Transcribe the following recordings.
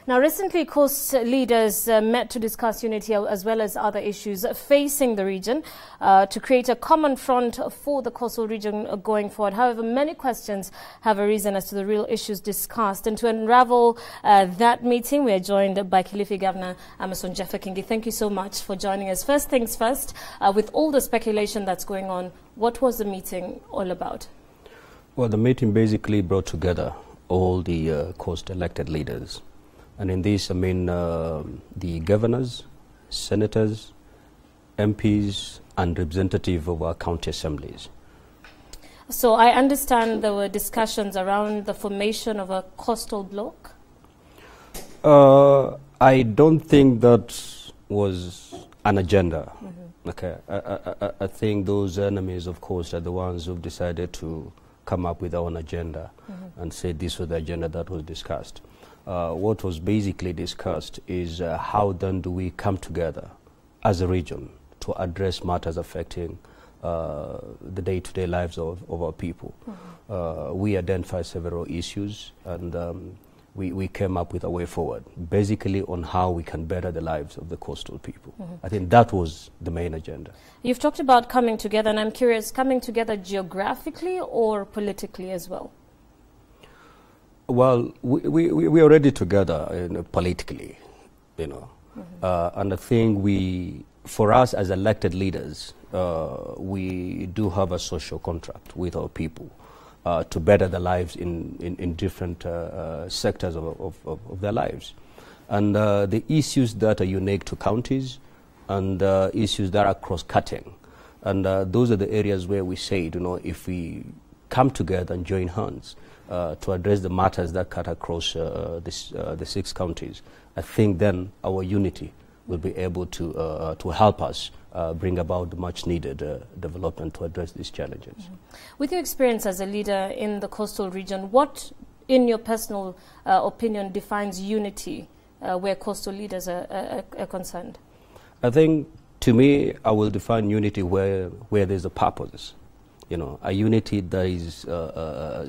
Now, recently, coast leaders met to discuss unity as well as other issues facing the region to create a common front for the coastal region going forward. However, many questions have arisen as to the real issues discussed. And to unravel that meeting, we are joined by Kilifi Governor Amason Jeffer Kingi. Thank you so much for joining us. First things first, with all the speculation that's going on, what was the meeting all about? Well, the meeting basically brought together all the coast elected leaders. And in this, I mean, the governors, senators, MPs, and representatives of our county assemblies. So I understand there were discussions around the formation of a coastal bloc? I don't think that was an agenda. Okay, I think those enemies, of course, are the ones who've decided to come up with their own agenda and say this was the agenda that was discussed. What was basically discussed is how then do we come together as a region to address matters affecting the day-to-day lives of our people. We identified several issues, and we came up with a way forward, basically on how we can better the lives of the coastal people. I think that was the main agenda. You've talked about coming together, and I'm curious, coming together geographically or politically as well? Well, we are already together politically, you know, and I think for us as elected leaders, we do have a social contract with our people to better their lives in different sectors of their lives. And the issues that are unique to counties and issues that are cross-cutting, and those are the areas where we say, you know, if we come together and join hands to address the matters that cut across the 6 counties, I think then our unity will be able to help us bring about the much-needed development to address these challenges. With your experience as a leader in the coastal region, what, in your personal opinion, defines unity where coastal leaders are concerned? I think, to me, I will define unity where there's a purpose. You know, a unity that is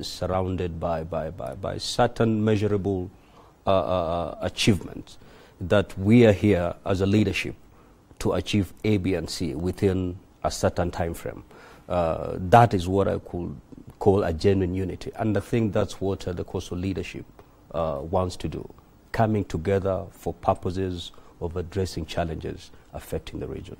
surrounded by certain measurable achievements, that we are here as a leadership to achieve A, B, and C within a certain time frame. That is what I could call a genuine unity. And I think that's what the coastal leadership wants to do, coming together for purposes of addressing challenges affecting the region.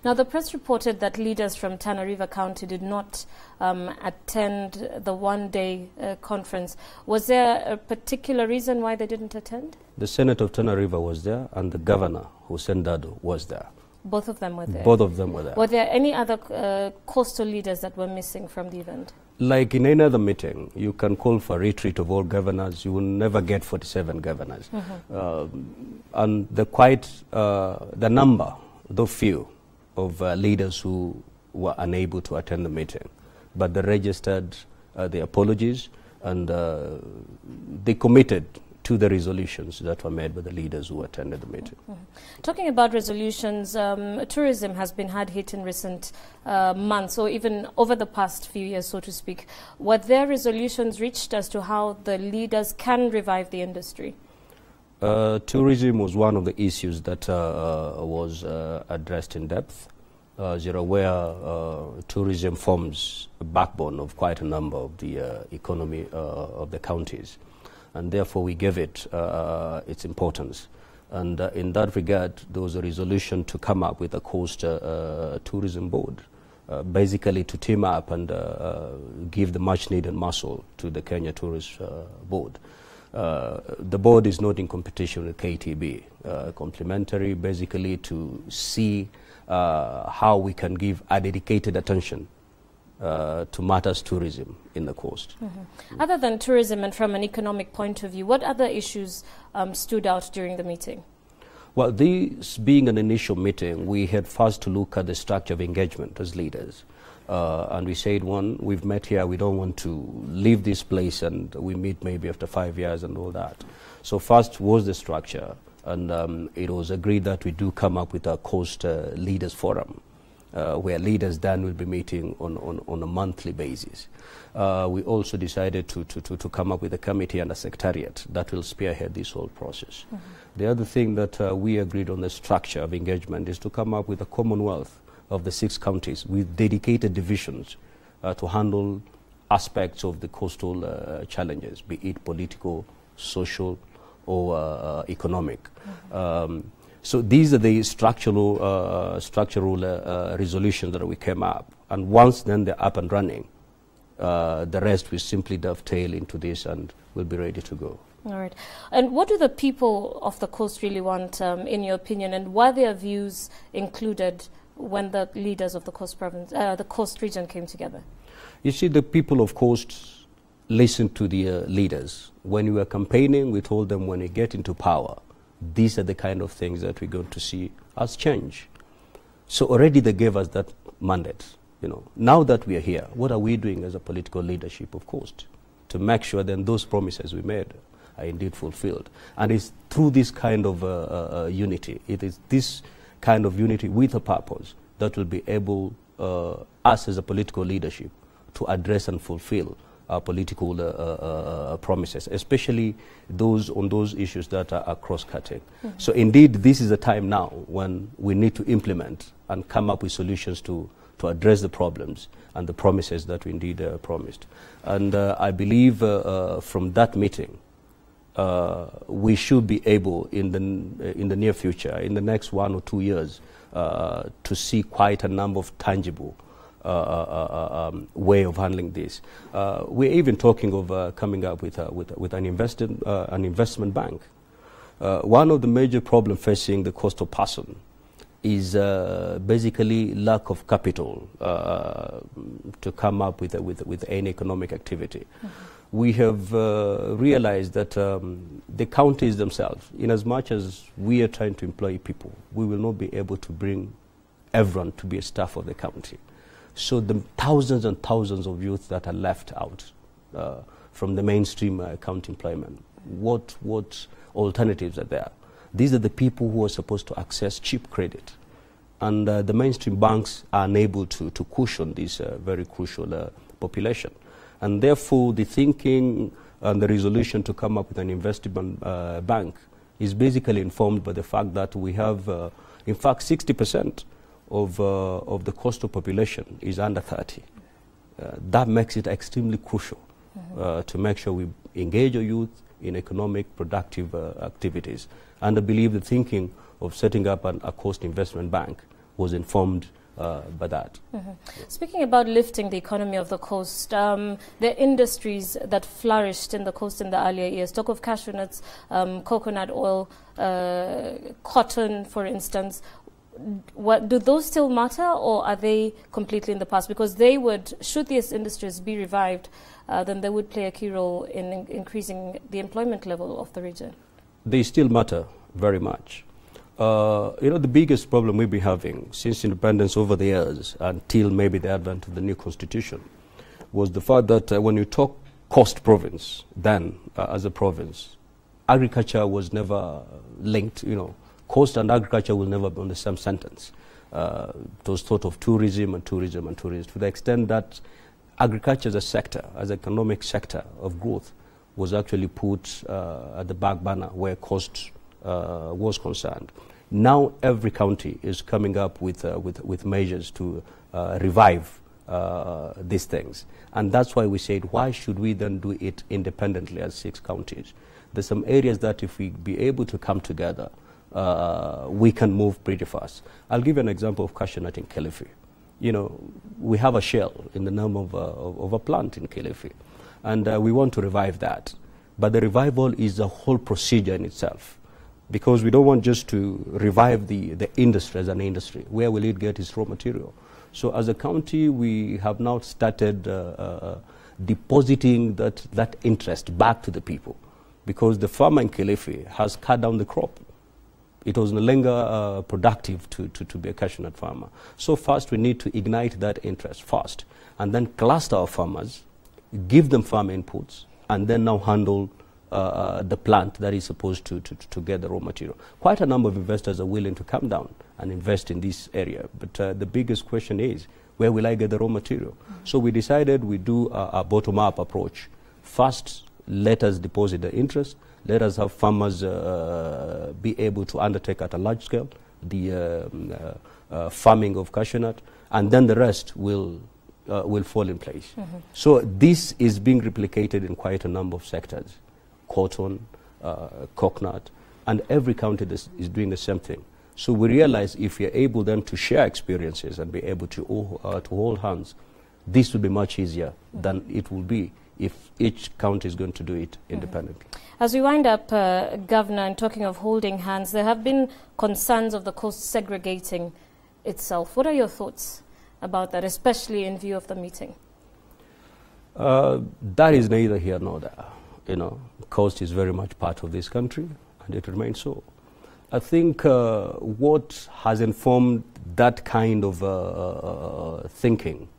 Now, the press reported that leaders from Tana River County did not attend the one-day conference. Was there a particular reason why they didn't attend? The Senator of Tana River was there, and the Governor, Hussein Dado, was there. Both of them were there? Both of them were there. Were there any other coastal leaders that were missing from the event? Like in any other meeting, you can call for a retreat of all governors. You will never get 47 governors. And the number, though few, of leaders who were unable to attend the meeting. But they registered their apologies, and they committed to the resolutions that were made by the leaders who attended the meeting. Talking about resolutions, tourism has been hard hit in recent months, or even over the past few years, so to speak. Were there resolutions reached as to how the leaders can revive the industry? Tourism was one of the issues that was addressed in depth. As you're aware, tourism forms a backbone of quite a number of the economy of the counties. And therefore we gave it its importance. And in that regard, there was a resolution to come up with a coast tourism board, basically to team up and give the much-needed muscle to the Kenya Tourist Board. The board is not in competition with KTB, complementary basically to see how we can give a dedicated attention to matters tourism in the coast. Other than tourism and from an economic point of view, what other issues stood out during the meeting? Well, this being an initial meeting, we had first to look at the structure of engagement as leaders. And we said, one, we've met here, we don't want to leave this place and we meet maybe after 5 years and all that. So first was the structure, and it was agreed that we do come up with a coast leaders forum where leaders then will be meeting on a monthly basis. We also decided to come up with a committee and a secretariat that will spearhead this whole process. The other thing that we agreed on the structure of engagement is to come up with a commonwealth of the 6 counties with dedicated divisions to handle aspects of the coastal challenges, be it political, social, or economic. So these are the structural resolutions that we came up. And once then they're up and running, the rest will simply dovetail into this and we'll be ready to go. All right. And what do the people of the coast really want, in your opinion, and were their views included when the leaders of the coast province, the coast region came together? You see, the people of coast listened to the leaders. When we were campaigning, we told them when we get into power, these are the kind of things that we're going to see as change. So already they gave us that mandate. You know, now that we are here, what are we doing as a political leadership of Coast to make sure then those promises we made are indeed fulfilled? And it's through this kind of unity, it is this kind of unity with a purpose that will be able, us as a political leadership, to address and fulfill our political promises, especially those on those issues that are cross-cutting. So indeed, this is a time now when we need to implement and come up with solutions to address the problems and the promises that we indeed promised. And I believe from that meeting, we should be able in the near future, in the next 1 or 2 years, to see quite a number of tangible way of handling this. We're even talking of coming up with an investment bank. One of the major problems facing the coastal person is basically lack of capital to come up with any economic activity. We have realized that the counties themselves, in as much as we are trying to employ people, we will not be able to bring everyone to be a staff of the county. So the thousands and thousands of youth that are left out from the mainstream county employment, what alternatives are there? These are the people who are supposed to access cheap credit. And the mainstream banks are unable to cushion this very crucial population. And therefore, the thinking and the resolution to come up with an investment bank is basically informed by the fact that we have, in fact, 60% of the coastal population is under 30. That makes it extremely crucial to make sure we engage our youth in economic, productive activities. And I believe the thinking of setting up a coast investment bank was informed by that. Speaking about lifting the economy of the coast, the industries that flourished in the coast in the earlier years, talk of cashew nuts, coconut oil, cotton, for instance. Do those still matter, or are they completely in the past? Because they would, should these industries be revived, then they would play a key role in increasing the employment level of the region. They still matter very much. You know, the biggest problem we've been having since independence over the years, until maybe the advent of the new constitution, was the fact that when you talk coast province, then as a province, agriculture was never linked, you know. Coast and agriculture will never be on the same sentence. It was thought of tourism and tourism and tourism, to the extent that agriculture as a sector, as an economic sector of growth, was actually put at the back burner where coast was concerned. Now every county is coming up with measures to revive these things. And that's why we said, why should we then do it independently as 6 counties? There's some areas that if we be able to come together, we can move pretty fast. I'll give you an example of cashew nut in Kilifi. You know, we have a shell in the name of a plant in Kilifi, and we want to revive that. But the revival is a whole procedure in itself, because we don't want just to revive the industry as an industry. Where will it get its raw material? So as a county, we have now started depositing that interest back to the people, because the farmer in Kilifi has cut down the crop. It was no longer productive to be a cashew nut farmer. So first we need to ignite that interest first, and then cluster our farmers, give them farm inputs, and then now handle the plant that is supposed to get the raw material. Quite a number of investors are willing to come down and invest in this area. But the biggest question is, where will I get the raw material? So we decided we do a bottom-up approach. First, let us deposit the interest. Let us have farmers be able to undertake at a large scale the farming of cashew nut, and then the rest will fall in place. So this is being replicated in quite a number of sectors: cotton, coconut, and every county is doing the same thing. So we realize if we are able then to share experiences and be able to hold hands, this will be much easier than it will be if each county is going to do it independently. As we wind up, Governor, and talking of holding hands, there have been concerns of the coast segregating itself. What are your thoughts about that, especially in view of the meeting? That is neither here nor there. You know, coast is very much part of this country, and it remains so. I think what has informed that kind of thinking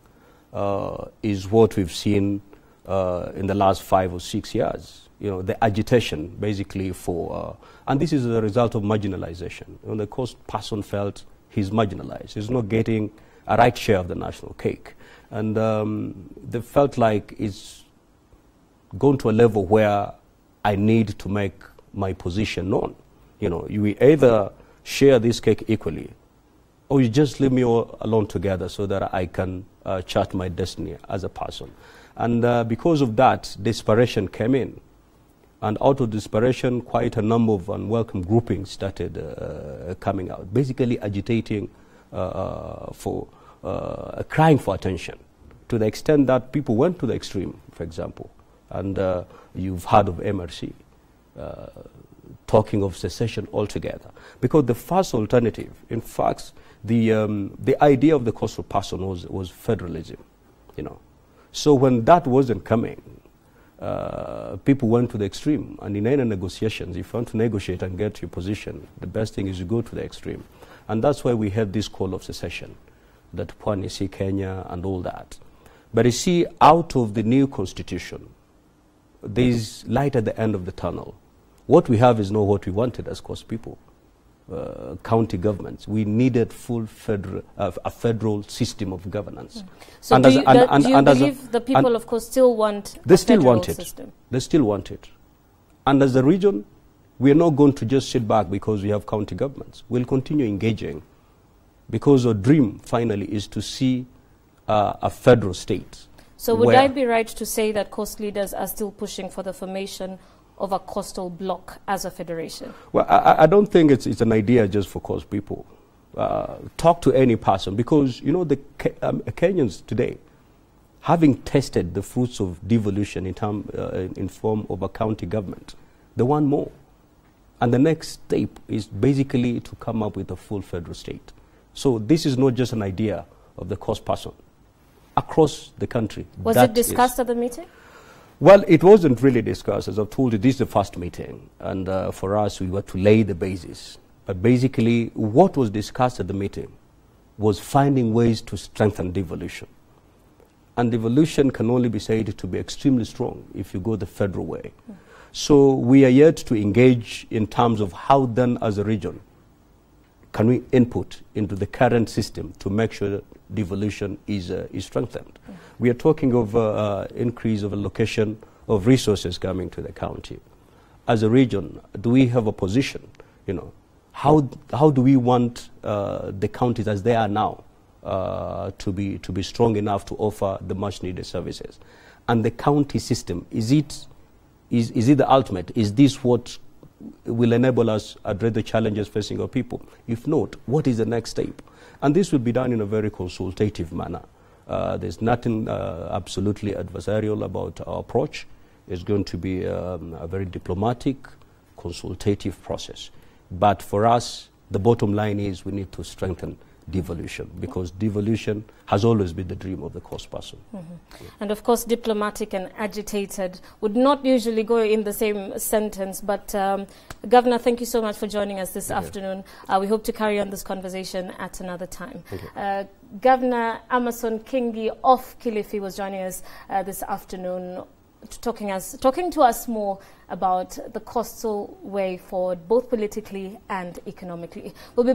is what we've seen in the last 5 or 6 years. You know, the agitation basically for, and this is a result of marginalization. You know, the coast person felt he's marginalized. He's not getting a right share of the national cake. And they felt like it's gone to a level where I need to make my position known. You know, you either share this cake equally, or you just leave me all alone together so that I can chart my destiny as a person. And because of that, desperation came in. And out of desperation, quite a number of unwelcome groupings started coming out, basically agitating for crying for attention, to the extent that people went to the extreme, for example. And you've heard of MRC talking of secession altogether. Because the first alternative, in fact, the idea of the coastal person was federalism, you know. So when that wasn't coming, people went to the extreme. And in any negotiations, if you want to negotiate and get to your position, the best thing is you go to the extreme. And that's why we had this call of secession, that Pwani, see Kenya, and all that. But you see, out of the new constitution, there's light at the end of the tunnel. What we have is not what we wanted as coast people. County governments. We needed full federal, a federal system of governance. So and do you believe the people, of course, still want a federal system? They still want it. And as a region, we are not going to just sit back because we have county governments. We'll continue engaging, because our dream, finally, is to see a federal state. So would I be right to say that coast leaders are still pushing for the formation of a coastal bloc as a federation? Well, I don't think it's an idea just for coast people. Talk to any person, because, you know, the Kenyans today, having tasted the fruits of devolution in form of a county government, they want more. And the next step is basically to come up with a full federal state. So this is not just an idea of the coast person. Across the country. Was it discussed at the meeting? Well, it wasn't really discussed. As I've told you, this is the first meeting. And for us, we were to lay the basis. But basically, what was discussed at the meeting was finding ways to strengthen devolution. And devolution can only be said to be extremely strong if you go the federal way. So we are yet to engage in terms of how then, as a region, can we input into the current system to make sure that devolution is strengthened. We are talking of increase of allocation of resources coming to the county. As a region, do we have a position? You know, how do we want the counties as they are now to be strong enough to offer the much needed services? And the county system, is it the ultimate? Is this what will enable us to address the challenges facing our people? If not, what is the next step? And this will be done in a very consultative manner. There's nothing absolutely adversarial about our approach. It's going to be a very diplomatic, consultative process. But for us, the bottom line is we need to strengthen devolution, because devolution has always been the dream of the coast person. Yeah. And of course, diplomatic and agitated would not usually go in the same sentence. But Governor, thank you so much for joining us this afternoon. We hope to carry on this conversation at another time. Governor Amason Kingi of Kilifi was joining us this afternoon, talking to us more about the coastal way forward, both politically and economically. We'll be